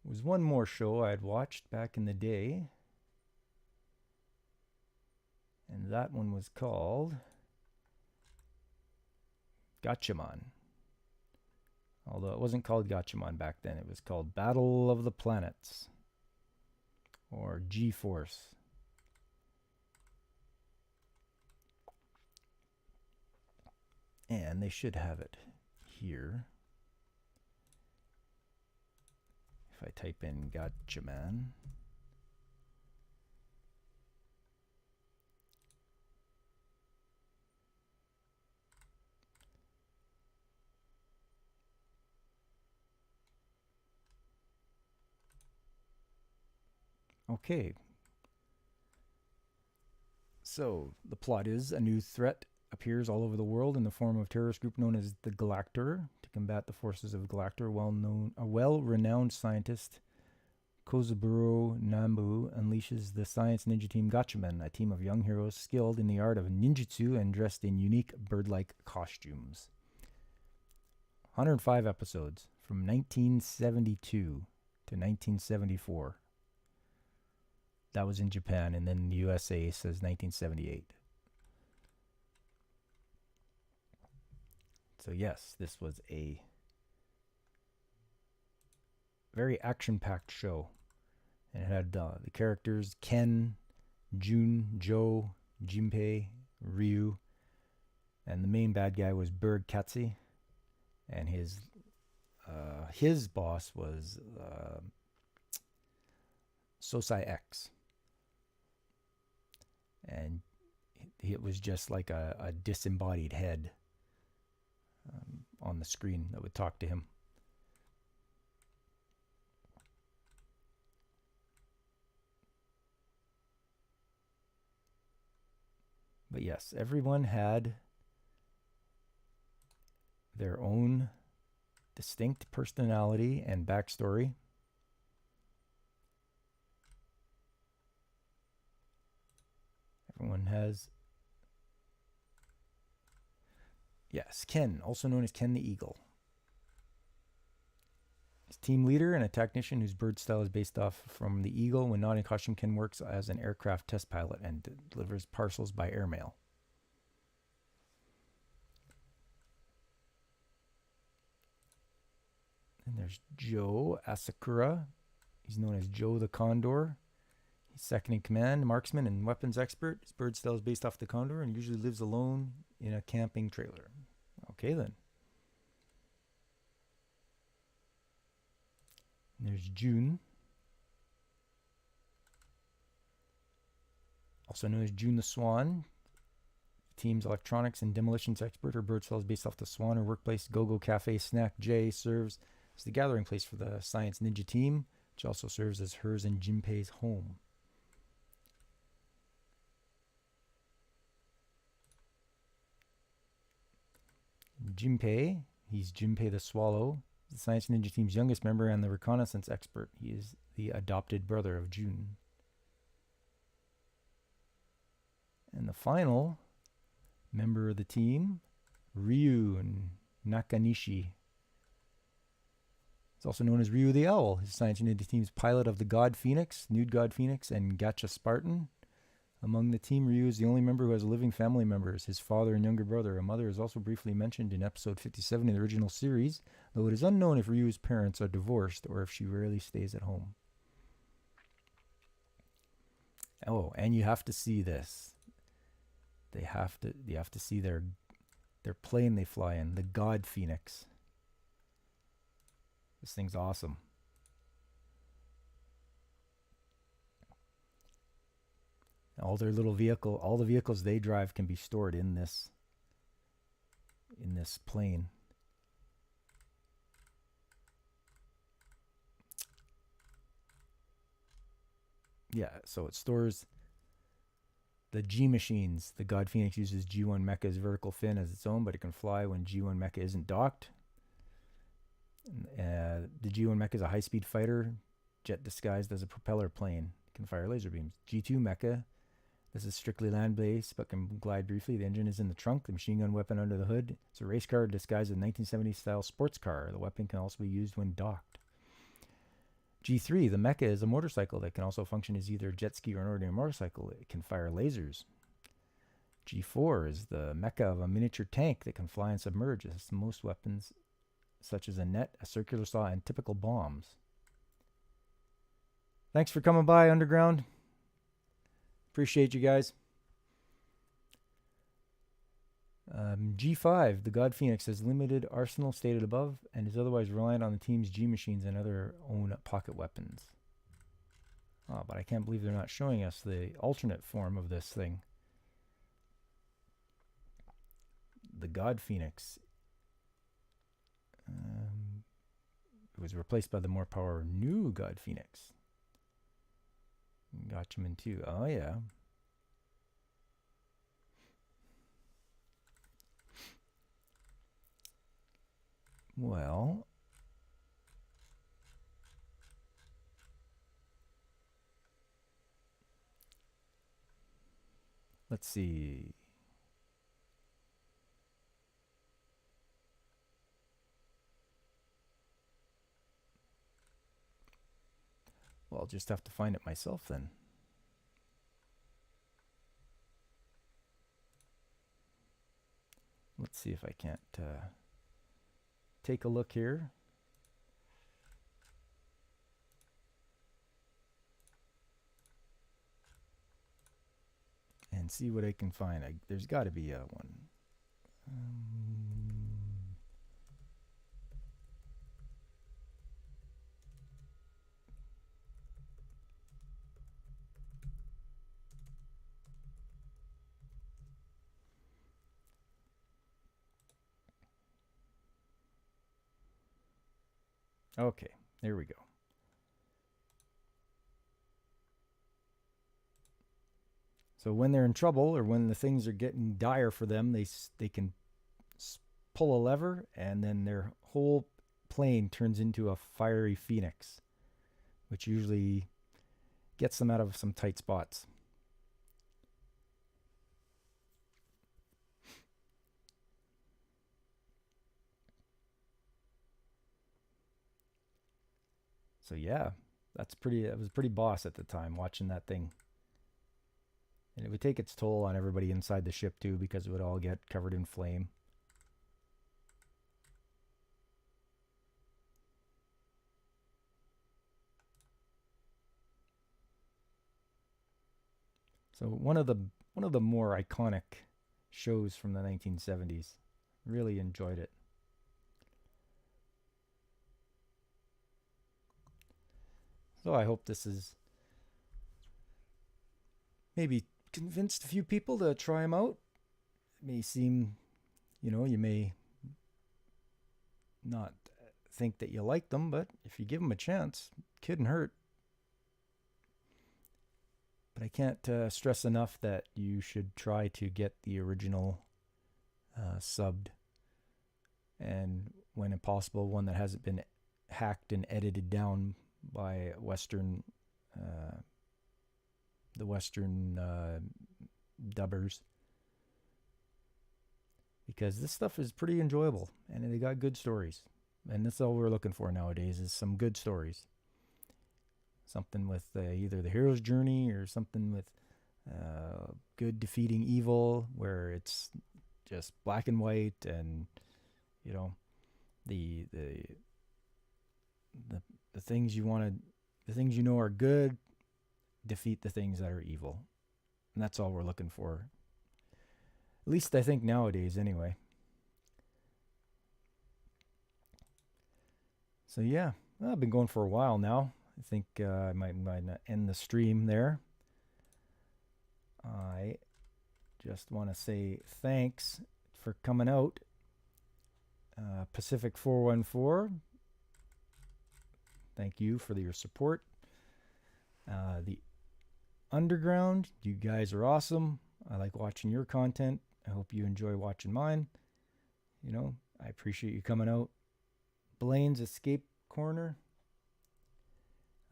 There was one more show I had watched back in the day. And that one was called Gatchaman. Although it wasn't called Gatchaman back then. It was called Battle of the Planets. Or G-Force. And they should have it here. If I type in Gatchaman. Okay. So the plot is a new threat appears all over the world in the form of a terrorist group known as the Galactor. To combat the forces of Galactor, a well-renowned scientist, Kozaburo Nambu, unleashes the science ninja team Gatchaman, a team of young heroes skilled in the art of ninjutsu and dressed in unique bird-like costumes. 105 episodes from 1972 to 1974. That was in Japan, and then the USA says 1978. So yes, this was a very action-packed show. And it had the characters Ken, Jun, Joe, Jinpei, Ryu, and the main bad guy was Bird Katse, and his boss was Sosai X. And it was just like a disembodied head on the screen that would talk to him. But yes, everyone had their own distinct personality and backstory. Everyone has... Yes, Ken, also known as Ken the Eagle. He's team leader and a technician whose bird style is based off from the Eagle. When not in costume, Ken works as an aircraft test pilot and delivers parcels by airmail. And there's Joe Asakura. He's known as Joe the Condor. He's second in command, marksman, and weapons expert. His bird style is based off the Condor and usually lives alone in a camping trailer. Okay, then. And there's June. also known as June the Swan. Team's electronics and demolitions expert. Her bird cell is based off the Swan. Her workplace, Go-Go Cafe Snack J, serves as the gathering place for the Science Ninja team, which also serves as hers and Jinpei's home. Jinpei, he's Jinpei the Swallow, the Science Ninja team's youngest member and the reconnaissance expert. He is the adopted brother of June. And the final member of the team, Ryu Nakanishi. He's also known as Ryu the Owl. His Science Ninja team's pilot of the God Phoenix, Nude God Phoenix, and Gacha Spartan. Among the team, Ryu is the only member who has living family members, his father and younger brother. A mother is also briefly mentioned in episode 57 in the original series, though it is unknown if Ryu's parents are divorced or if she rarely stays at home. Oh, and you have to see this. You have to see their plane they fly in, the God Phoenix. This thing's awesome. All their little vehicle, all the vehicles they drive can be stored in this plane. Yeah, so it stores the G machines. The God Phoenix uses G1 Mecha's vertical fin as its own, but it can fly when G1 Mecha isn't docked. The G1 Mecha is a high-speed fighter, jet disguised as a propeller plane. It can fire laser beams. G2 Mecha, this is strictly land-based, but can glide briefly. The engine is in the trunk, the machine gun weapon under the hood. It's a race car disguised as a 1970s-style sports car. The weapon can also be used when docked. G3, the Mecha, is a motorcycle that can also function as either a jet ski or an ordinary motorcycle. It can fire lasers. G4 is the Mecha of a miniature tank that can fly and submerge. It has most weapons such as a net, a circular saw, and typical bombs. Thanks for coming by, Underground. Appreciate you guys. G5, the God Phoenix, has limited arsenal stated above and is otherwise reliant on the team's G machines and other own pocket weapons. Oh, but I can't believe they're not showing us the alternate form of this thing. The God Phoenix. It was replaced by the more power new God Phoenix. Gatchaman 2. Oh, yeah. Well, let's see. Well, I'll just have to find it myself then. Let's see if I can't take a look here. And see what I can find. There's got to be one. Okay, there we go. So when they're in trouble or when the things are getting dire for them, they can pull a lever and then their whole plane turns into a fiery phoenix, which usually gets them out of some tight spots. So yeah, it was pretty boss at the time watching that thing. And it would take its toll on everybody inside the ship too, because it would all get covered in flame. So one of the more iconic shows from the 1970s. Really enjoyed it. So I hope this is maybe convinced a few people to try them out. It may seem, you may not think that you like them, but if you give them a chance, it couldn't hurt. But I can't stress enough that you should try to get the original subbed, and when possible, one that hasn't been hacked and edited down by the Western dubbers, because this stuff is pretty enjoyable and they got good stories, and that's all we're looking for nowadays is some good stories. Something with either the hero's journey or something with good defeating evil, where it's just black and white, and the things the things are good defeat the things that are evil, and that's all we're looking for. At least I think nowadays, anyway. So yeah, I've been going for a while now. I think I might end the stream there. I just want to say thanks for coming out. Pacific 414, thank you for your support. The Underground, you guys are awesome. I like watching your content. I hope you enjoy watching mine. I appreciate you coming out. Blaine's Escape Corner,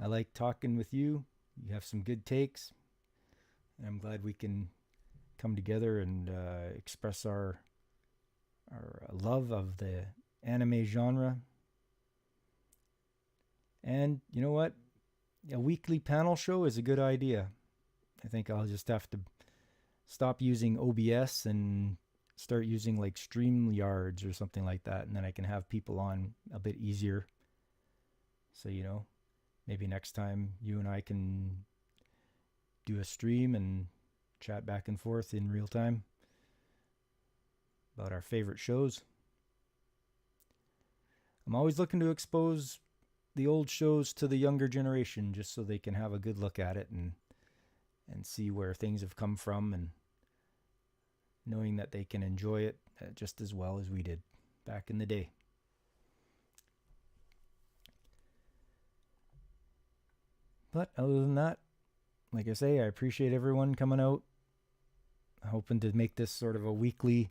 I like talking with you. You have some good takes. And I'm glad we can come together and express our love of the anime genre. And you know what? A weekly panel show is a good idea. I think I'll just have to stop using OBS and start using like StreamYards or something like that, and then I can have people on a bit easier. So, maybe next time you and I can do a stream and chat back and forth in real time about our favorite shows. I'm always looking to expose the old shows to the younger generation, just so they can have a good look at it and see where things have come from, and knowing that they can enjoy it just as well as we did back in the day. But other than that, like I say, I appreciate everyone coming out. I'm hoping to make this sort of a weekly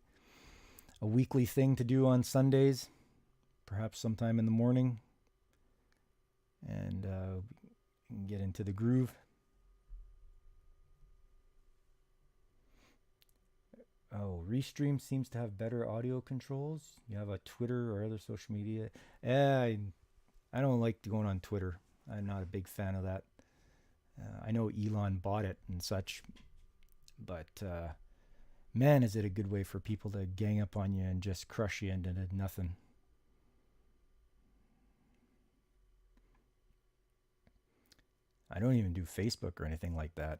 thing to do on Sundays, perhaps sometime in the morning, and get into the groove. Oh, Restream seems to have better audio controls. You have a Twitter or other social media. I don't like going on Twitter. I'm not a big fan of that. I know Elon bought it and such, but man, is it a good way for people to gang up on you and just crush you into nothing. I don't even do Facebook or anything like that.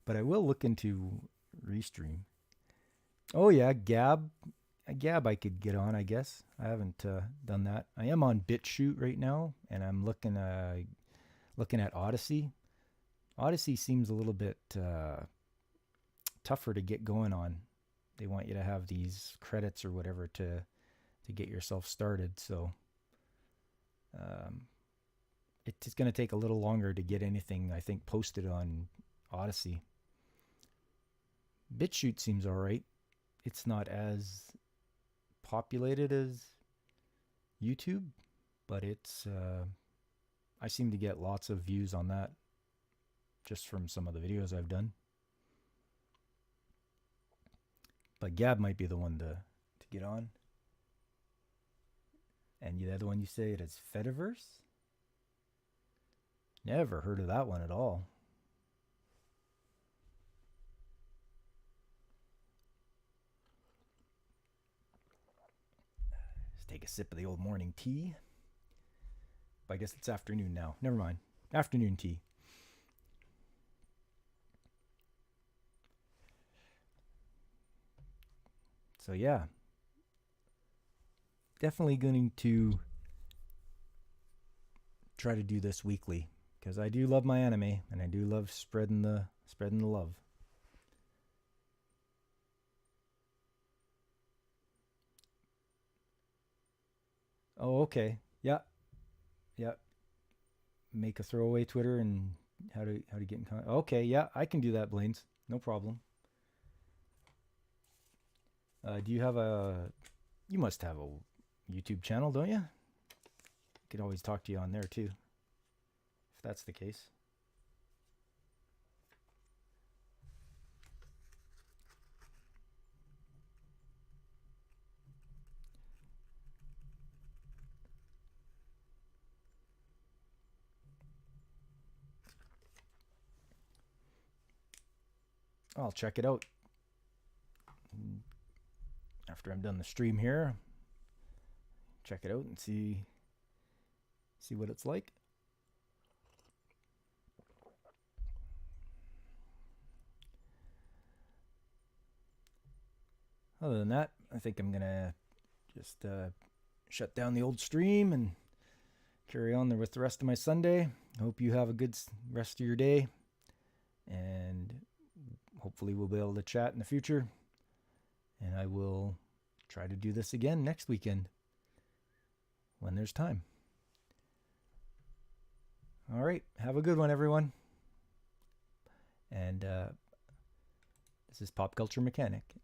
But I will look into Restream. Oh yeah, Gab I could get on, I guess. I haven't done that. I am on BitChute right now, and I'm looking at Odyssey. Odyssey seems a little bit tougher to get going on. They want you to have these credits or whatever to get yourself started. So it's going to take a little longer to get anything, I think, posted on Odyssey. BitChute seems all right. It's not as populated as YouTube, but it's I seem to get lots of views on that just from some of the videos I've done. But Gab might be the one to get on. And the other one you say it is Fediverse? Never heard of that one at all. Take a sip of the old morning tea. But I guess it's afternoon now. Never mind. Afternoon tea. So yeah. Definitely going to try to do this weekly because I do love my anime and I do love spreading the love. Oh, okay. Yeah. Yeah. Make a throwaway Twitter and how to get in contact. Okay, yeah, I can do that, Blaine's. No problem. Do you have a? You must have a YouTube channel, don't you? I could always talk to you on there too, if that's the case. I'll check it out after I'm done the stream here. Check it out and see what it's like. Other than that, I think I'm gonna just shut down the old stream and carry on there with the rest of my Sunday. Hope you have a good rest of your day, and hopefully we'll be able to chat in the future. And I will try to do this again next weekend when there's time. All right, have a good one, everyone. And this is Pop Culture Mechanic.